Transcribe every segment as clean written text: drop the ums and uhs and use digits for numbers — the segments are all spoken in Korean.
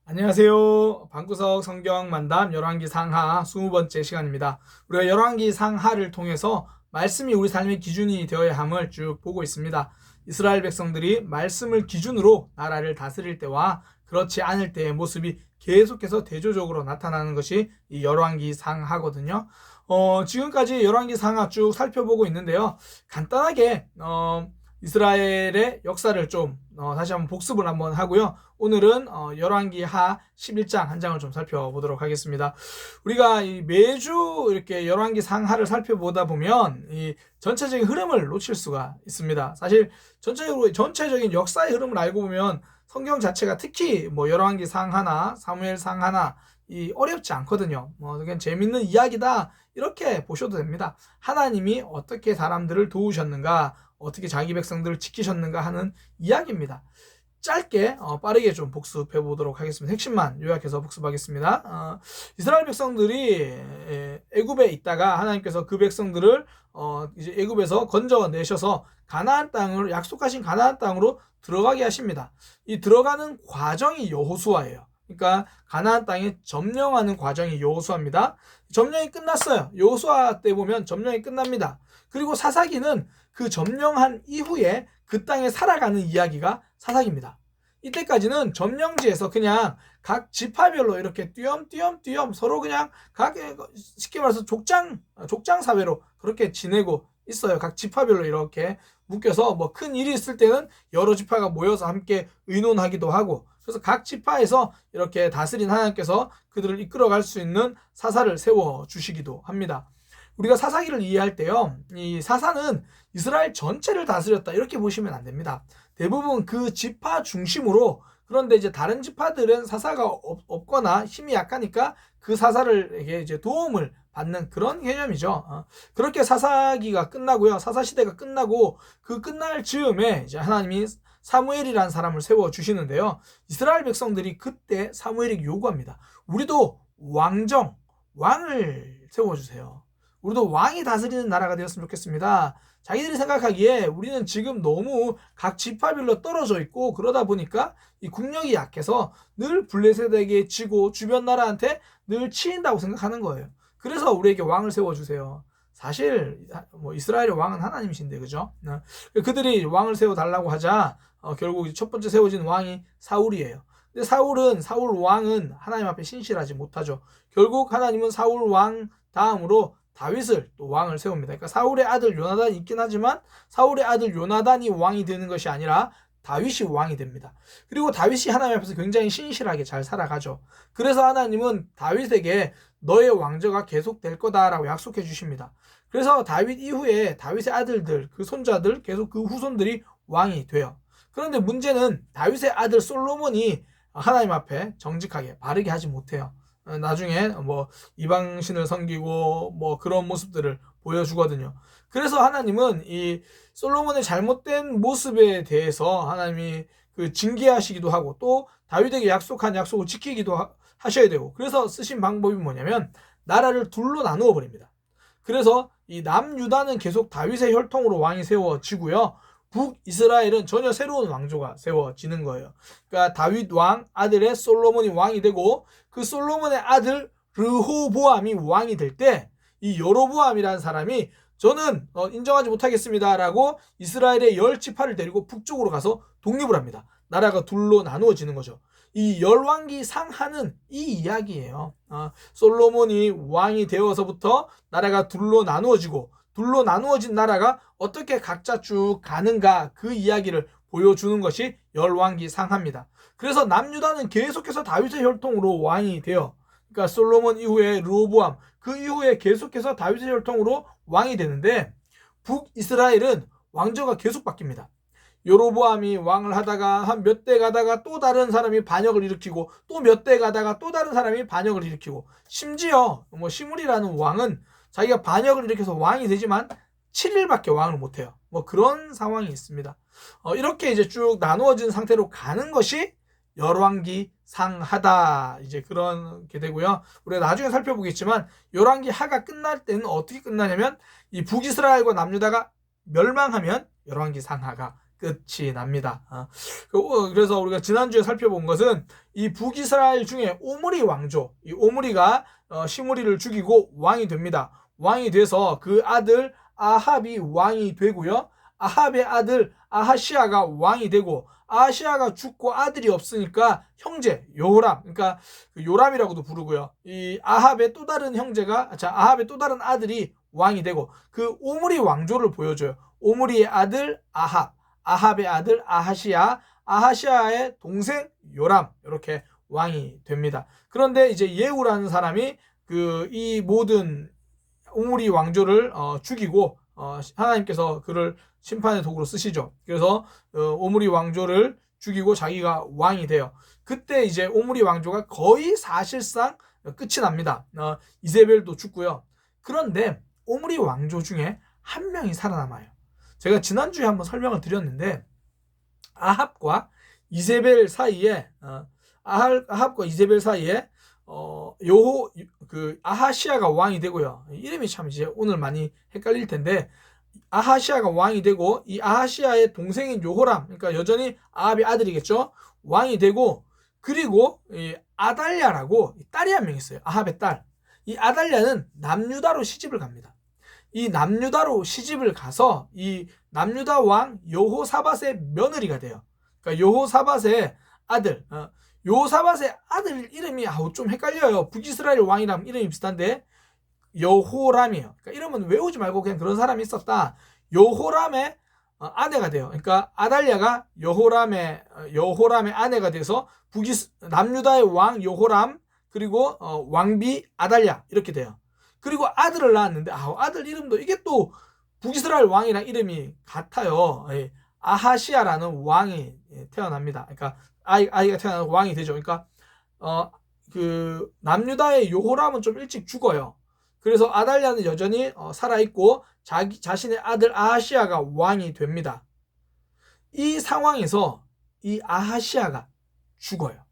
안녕하세요. 방구석 성경 만담 열왕기 상하 20번째 시간입니다. 우리가 열왕기 상하를 통해서 말씀이 우리 삶의 기준이 되어야 함을 쭉 보고 있습니다. 이스라엘 백성들이 말씀을 기준으로 나라를 다스릴 때와 그렇지 않을 때의 모습이 계속해서 대조적으로 나타나는 것이 이 열왕기 상하거든요. 지금까지 열왕기 상하 쭉 살펴보고 있는데요. 간단하게 이스라엘의 역사를 좀 다시 한번 복습을 한번 하고요. 오늘은 열왕기 하 11장 한 장을 좀 살펴보도록 하겠습니다. 우리가 매주 이렇게 열왕기 상하를 살펴보다 보면 이 전체적인 흐름을 놓칠 수가 있습니다. 사실 전체적인 역사의 흐름을 알고 보면 성경 자체가 특히 열왕기 상하나 사무엘 상하나 어렵지 않거든요. 그냥 재밌는 이야기다 이렇게 보셔도 됩니다. 하나님이 어떻게 사람들을 도우셨는가, 어떻게 자기 백성들을 지키셨는가 하는 이야기입니다. 짧게 빠르게 좀 복습해 보도록 하겠습니다. 핵심만 요약해서 복습하겠습니다. 이스라엘 백성들이 애굽에 있다가 하나님께서 그 백성들을 이제 애굽에서 건져내셔서 가나안 땅을 약속하신 가나안 땅으로 들어가게 하십니다. 이 들어가는 과정이 여호수아예요. 그러니까 가나안 땅에 점령하는 과정이 여호수아입니다. 점령이 끝났어요. 여호수아 때 보면 점령이 끝납니다. 그리고 사사기는 그 점령한 이후에 그 땅에 살아가는 이야기가 사사기입니다. 이때까지는 점령지에서 그냥 각 지파별로 이렇게 띄엄띄엄 서로 그냥 쉽게 말해서 족장 사회로 그렇게 지내고 있어요. 각 지파별로 이렇게 묶여서 큰 일이 있을 때는 여러 지파가 모여서 함께 의논하기도 하고, 그래서 각 지파에서 이렇게 다스린 하나님께서 그들을 이끌어갈 수 있는 사사를 세워주시기도 합니다. 우리가 사사기를 이해할 때요, 이 사사는 이스라엘 전체를 다스렸다 이렇게 보시면 안 됩니다. 대부분 그 지파 중심으로, 그런데 이제 다른 지파들은 사사가 없거나 힘이 약하니까 그 사사를 이제 도움을 받는 그런 개념이죠. 그렇게 사사기가 끝나고요, 사사 시대가 끝나고 그 끝날 즈음에 이제 하나님이 사무엘이라는 사람을 세워 주시는데요. 이스라엘 백성들이 그때 사무엘에게 요구합니다. 우리도 왕을 세워 주세요. 우리도 왕이 다스리는 나라가 되었으면 좋겠습니다. 자기들이 생각하기에 우리는 지금 너무 각 지파별로 떨어져 있고 그러다 보니까 이 국력이 약해서 늘 블레셋에게 지고 주변 나라한테 늘 치인다고 생각하는 거예요. 그래서 우리에게 왕을 세워주세요. 사실 이스라엘의 왕은 하나님이신데, 그죠? 그들이 왕을 세워달라고 하자 결국 첫 번째 세워진 왕이 사울이에요. 근데 사울 왕은 하나님 앞에 신실하지 못하죠. 결국 하나님은 사울 왕 다음으로 다윗을 또 왕을 세웁니다. 그러니까 사울의 아들 요나단이 있긴 하지만 사울의 아들 요나단이 왕이 되는 것이 아니라 다윗이 왕이 됩니다. 그리고 다윗이 하나님 앞에서 굉장히 신실하게 잘 살아가죠. 그래서 하나님은 다윗에게 너의 왕조가 계속될 거다라고 약속해 주십니다. 그래서 다윗 이후에 다윗의 아들들, 그 손자들, 계속 그 후손들이 왕이 돼요. 그런데 문제는 다윗의 아들 솔로몬이 하나님 앞에 정직하게 바르게 하지 못해요. 나중에 이방신을 섬기고 그런 모습들을 보여주거든요. 그래서 하나님은 이 솔로몬의 잘못된 모습에 대해서 하나님이 그 징계하시기도 하고, 또 다윗에게 약속한 약속을 지키기도 하셔야 되고, 그래서 쓰신 방법이 뭐냐면 나라를 둘로 나누어 버립니다. 그래서 이 남유다는 계속 다윗의 혈통으로 왕이 세워지고요, 북이스라엘은 전혀 새로운 왕조가 세워지는 거예요. 그러니까 다윗 왕 아들의 솔로몬이 왕이 되고, 그 솔로몬의 아들 르호보암이 왕이 될 때 이 여로보암이라는 사람이 저는 인정하지 못하겠습니다라고 이스라엘의 10지파를 데리고 북쪽으로 가서 독립을 합니다. 나라가 둘로 나누어지는 거죠. 이 열왕기 상하는 이 이야기예요. 솔로몬이 왕이 되어서부터 나라가 둘로 나누어지고, 둘로 나누어진 나라가 어떻게 각자 쭉 가는가, 그 이야기를 보여주는 것이 열왕기 상하입니다. 그래서 남유다는 계속해서 다윗의 혈통으로 왕이 돼요. 그러니까 솔로몬 이후에 르호보암, 그 이후에 계속해서 다윗의 혈통으로 왕이 되는데, 북이스라엘은 왕조가 계속 바뀝니다. 여로보암이 왕을 하다가 한 몇 대 가다가 또 다른 사람이 반역을 일으키고, 또 몇 대 가다가 또 다른 사람이 반역을 일으키고, 심지어 시므리라는 왕은 자기가 반역을 일으켜서 왕이 되지만 7일밖에 왕을 못해요. 그런 상황이 있습니다. 이렇게 이제 쭉 나누어진 상태로 가는 것이 열왕기 상하다, 이제 그런 게 되고요. 우리가 나중에 살펴보겠지만 열왕기 하가 끝날 때는 어떻게 끝나냐면 이 북이스라엘과 남유다가 멸망하면 열왕기 상하가 끝이 납니다. 그래서 우리가 지난주에 살펴본 것은 이 북이스라엘 중에 오므리 왕조, 이 오므리가 시므리를 죽이고 왕이 됩니다. 왕이 돼서 그 아들 아합이 왕이 되고요. 아합의 아들 아하시아가 왕이 되고, 아하시아가 죽고 아들이 없으니까 형제 요람, 그러니까 요람이라고도 부르고요. 이 아합의 또 다른 형제가, 아합의 또 다른 아들이 왕이 되고, 그 오므리 왕조를 보여줘요. 오므리의 아들 아합, 아합의 아들 아하시아, 아하시아의 동생 요람, 이렇게 왕이 됩니다. 그런데 이제 예후라는 사람이 이 모든 오므리 왕조를 죽이고, 하나님께서 그를 심판의 도구로 쓰시죠. 그래서 오므리 왕조를 죽이고 자기가 왕이 돼요. 그때 이제 오므리 왕조가 거의 사실상 끝이 납니다. 이세벨도 죽고요. 그런데 오므리 왕조 중에 한 명이 살아남아요. 제가 지난주에 한번 설명을 드렸는데, 아합과 이세벨 사이에 아합과 이세벨 사이에 아하시아가 왕이 되고요. 이름이 참 이제 오늘 많이 헷갈릴 텐데, 아하시아가 왕이 되고, 이 아하시아의 동생인 요호람, 그러니까 여전히 아합의 아들이겠죠, 왕이 되고, 그리고 이 아달랴라고 딸이 한 명 있어요. 아합의 딸. 이 아달랴는 남유다로 시집을 갑니다. 이 남유다로 시집을 가서 이 남유다 왕 여호사밧의 며느리가 돼요. 그러니까 여호사밧의 아들, 여호사밧의 아들 이름이 좀 헷갈려요. 북이스라엘 왕이랑 이름이 비슷한데 여호람이에요. 그러니까 이름은 외우지 말고 그냥 그런 사람이 있었다. 여호람의 아내가 돼요. 그러니까 아달랴가 여호람의 아내가 돼서 남유다의 왕 여호람, 그리고 왕비 아달랴, 이렇게 돼요. 그리고 아들을 낳았는데 아들 이름도 이게 또 북이스라엘 왕이랑 이름이 같아요. 아하시아라는 왕이 태어납니다. 그러니까 아이가 태어나서 왕이 되죠. 그러니까 남유다의 요호람은 좀 일찍 죽어요. 그래서 아달랴는 여전히 살아있고 자신의 아들 아하시아가 왕이 됩니다. 이 상황에서 이 아하시아가 죽어요.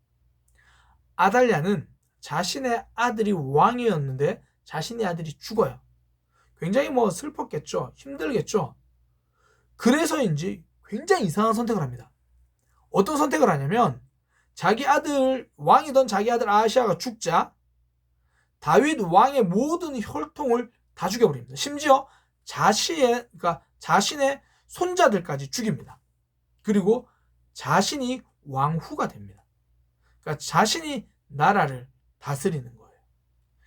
아달랴는 자신의 아들이 왕이었는데 자신의 아들이 죽어요. 굉장히 슬펐겠죠. 힘들겠죠. 그래서인지 굉장히 이상한 선택을 합니다. 어떤 선택을 하냐면, 왕이던 자기 아들 아하시아가 죽자 다윗 왕의 모든 혈통을 다 죽여버립니다. 심지어 자신의 손자들까지 죽입니다. 그리고 자신이 왕후가 됩니다. 그러니까 자신이 나라를 다스리는 거예요.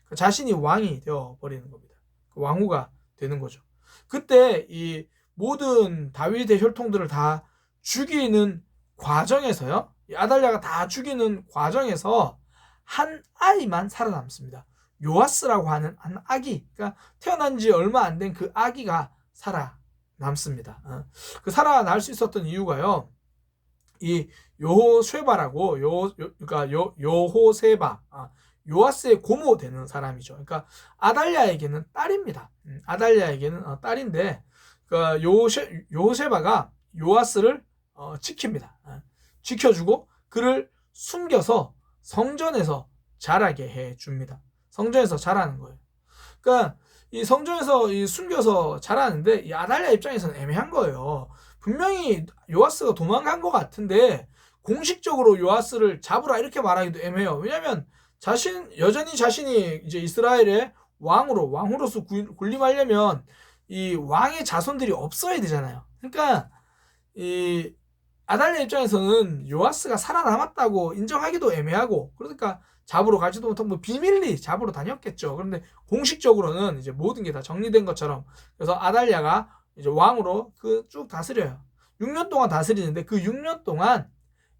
그러니까 자신이 왕이 되어버리는 겁니다. 왕후가 되는 거죠. 그때 이 모든 다윗의 혈통들을 다 죽이는 과정에서요, 아달랴가 다 죽이는 과정에서 한 아이만 살아남습니다. 요아스라고 하는 한 아기, 그러니까 태어난 지 얼마 안 된 그 아기가 살아남습니다. 그 살아날 수 있었던 이유가요, 이 요호쉐바라고, 요호세바, 요아스의 고모 되는 사람이죠. 그러니까 아달랴에게는 딸입니다. 아달랴에게는 딸인데, 그러니까 요호세바가 요아스를 지킵니다. 지켜주고 그를 숨겨서 성전에서 자라게 해줍니다. 성전에서 자라는 거예요. 그러니까 이 성전에서 숨겨서 자라는데, 이 아달랴 입장에서는 애매한 거예요. 분명히 요아스가 도망간 것 같은데 공식적으로 요아스를 잡으라 이렇게 말하기도 애매해요. 왜냐하면 여전히 자신이 이제 이스라엘의 왕으로서 군림하려면 이 왕의 자손들이 없어야 되잖아요. 그러니까 이 아달랴 입장에서는 요아스가 살아남았다고 인정하기도 애매하고, 그러니까 잡으러 가지도 못하고 비밀리 잡으러 다녔겠죠. 그런데 공식적으로는 이제 모든 게 다 정리된 것처럼, 그래서 아달랴가 이제 왕으로 쭉 다스려요. 6년 동안 다스리는데 그 6년 동안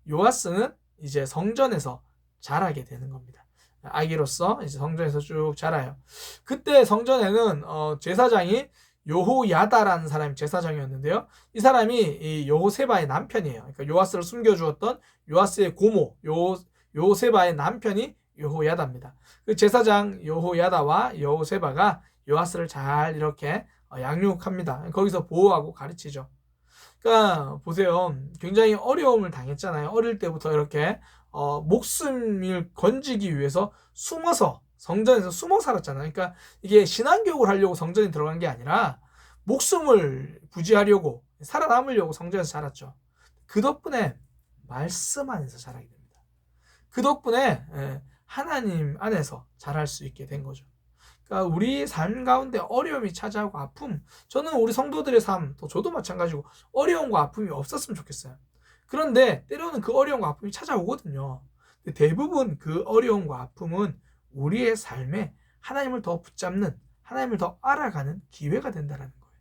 요아스는 이제 성전에서 자라게 되는 겁니다. 아기로서 이제 성전에서 쭉 자라요. 그때 성전에는 제사장이 요호야다라는 사람이 제사장이었는데요. 이 사람이 이 요호세바의 남편이에요. 그러니까 요아스를 숨겨주었던 요아스의 고모 요호세바의 남편이 요호야다입니다. 그 제사장 요호야다와 요호세바가 요아스를 잘 이렇게 양육합니다. 거기서 보호하고 가르치죠. 그러니까 보세요. 굉장히 어려움을 당했잖아요. 어릴 때부터 이렇게 목숨을 건지기 위해서 성전에서 숨어 살았잖아요. 그러니까 이게 신앙교육을 하려고 성전에 들어간 게 아니라 목숨을 부지하려고, 살아남으려고 성전에서 자랐죠. 그 덕분에 말씀 안에서 자라게 됩니다. 그 덕분에 하나님 안에서 자랄 수 있게 된 거죠. 그러니까 우리 삶 가운데 어려움이 찾아오고 아픔, 저는 우리 성도들의 삶, 또 저도 마찬가지고 어려움과 아픔이 없었으면 좋겠어요. 그런데 때로는 그 어려움과 아픔이 찾아오거든요. 대부분 그 어려움과 아픔은 우리의 삶에 하나님을 더 붙잡는, 하나님을 더 알아가는 기회가 된다는 거예요.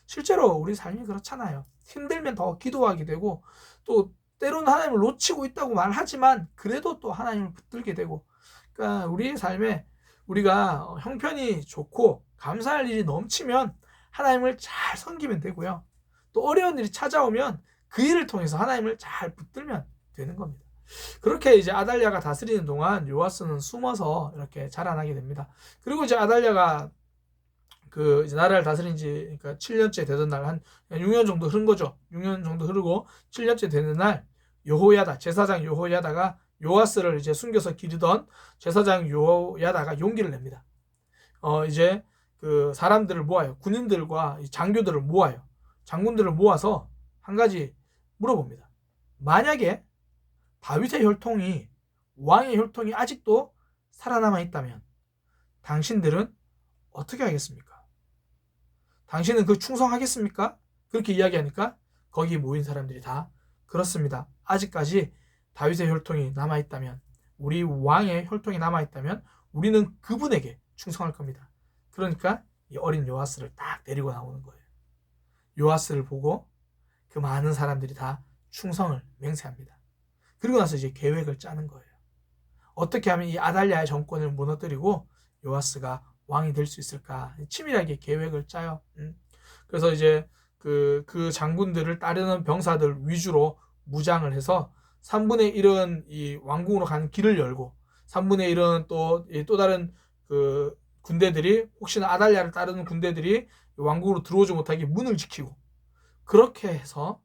실제로 우리 삶이 그렇잖아요. 힘들면 더 기도하게 되고, 또 때로는 하나님을 놓치고 있다고 말하지만 그래도 또 하나님을 붙들게 되고, 그러니까 우리의 삶에 우리가 형편이 좋고 감사할 일이 넘치면 하나님을 잘 섬기면 되고요. 또 어려운 일이 찾아오면 그 일을 통해서 하나님을 잘 붙들면 되는 겁니다. 그렇게 이제 아달랴가 다스리는 동안 요아스는 숨어서 이렇게 자라나게 됩니다. 그리고 이제 아달랴가 그 이제 나라를 다스린 지 그러니까 7년째 되던 날 한 6년 정도 흐른 거죠. 6년 정도 흐르고 7년째 되는 날 여호야다 제사장 여호야다가 요아스를 이제 숨겨서 기르던 제사장 요야다가 용기를 냅니다. 이제 그 사람들을 모아요. 군인들과 장교들을 모아요. 장군들을 모아서 한 가지 물어봅니다. 만약에 다윗의 혈통이 왕의 혈통이 아직도 살아남아 있다면 당신들은 어떻게 하겠습니까? 당신은 그 충성하겠습니까? 그렇게 이야기하니까 거기 모인 사람들이 다 그렇습니다. 아직까지 다윗의 혈통이 남아있다면, 우리 왕의 혈통이 남아있다면 우리는 그분에게 충성할 겁니다. 그러니까 이 어린 요아스를 딱 데리고 나오는 거예요. 요아스를 보고 그 많은 사람들이 다 충성을 맹세합니다. 그리고 나서 이제 계획을 짜는 거예요. 어떻게 하면 이 아달랴의 정권을 무너뜨리고 요아스가 왕이 될 수 있을까? 치밀하게 계획을 짜요. 그래서 이제 그 장군들을 따르는 병사들 위주로 무장을 해서 3분의 1은 이 왕궁으로 가는 길을 열고 3분의 1은 또 다른 그 군대들이 혹시나 아달랴를 따르는 군대들이 왕궁으로 들어오지 못하게 문을 지키고, 그렇게 해서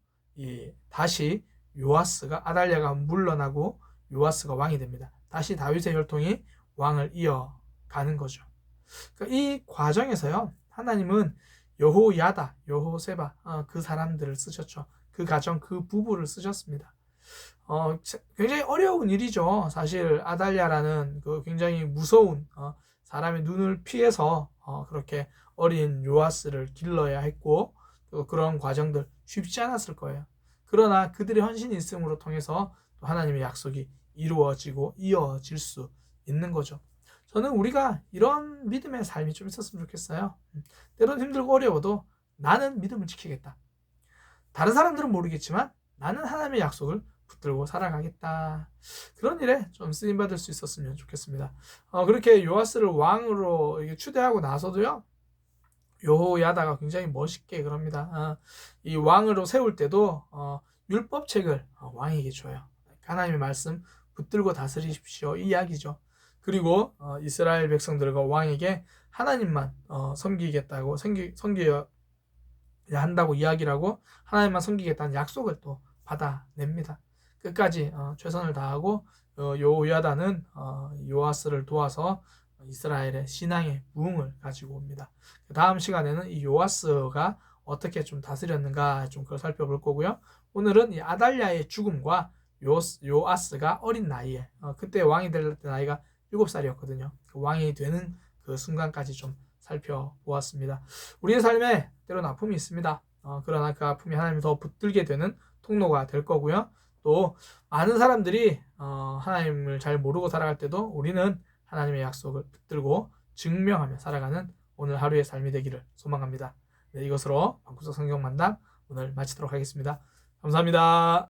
다시 요아스가 아달랴가 물러나고 요아스가 왕이 됩니다. 다시 다윗의 혈통이 왕을 이어가는 거죠. 그러니까 이 과정에서요, 하나님은 여호야다, 여호세바 그 사람들을 쓰셨죠. 그 가정, 그 부부를 쓰셨습니다. 굉장히 어려운 일이죠. 사실 아달랴라는 그 굉장히 무서운 사람의 눈을 피해서 그렇게 어린 요아스를 길러야 했고, 그런 과정들 쉽지 않았을 거예요. 그러나 그들의 헌신이 있음으로 통해서 또 하나님의 약속이 이루어지고 이어질 수 있는 거죠. 저는 우리가 이런 믿음의 삶이 좀 있었으면 좋겠어요. 때론 힘들고 어려워도 나는 믿음을 지키겠다. 다른 사람들은 모르겠지만 나는 하나님의 약속을 붙들고 살아가겠다. 그런 일에 좀 쓰임받을 수 있었으면 좋겠습니다. 그렇게 요아스를 왕으로 추대하고 나서도요, 여호야다가 굉장히 멋있게 그럽니다. 이 왕으로 세울 때도 율법책을 왕에게 줘요. 하나님의 말씀 붙들고 다스리십시오, 이 이야기죠. 그리고 이스라엘 백성들과 왕에게 하나님만 섬기겠다고 섬겨야 한다고 이야기를 하고 하나님만 섬기겠다는 약속을 또 받아냅니다. 끝까지 최선을 다하고 여호야다는 요아스를 도와서 이스라엘의 신앙의 부흥을 가지고 옵니다. 다음 시간에는 이 요아스가 어떻게 좀 다스렸는가 좀 그걸 살펴볼 거고요. 오늘은 이 아달랴의 죽음과 요아스가 어린 나이에 그때 왕이 될 나이가 7살이었거든요. 그 왕이 되는 그 순간까지 좀 살펴보았습니다. 우리의 삶에 때로는 아픔이 있습니다. 그러나 그 아픔이 하나님을 더 붙들게 되는 통로가 될 거고요. 또 많은 사람들이 하나님을 잘 모르고 살아갈 때도 우리는 하나님의 약속을 붙들고 증명하며 살아가는 오늘 하루의 삶이 되기를 소망합니다. 네, 이것으로 방구석 성경 만남 오늘 마치도록 하겠습니다. 감사합니다.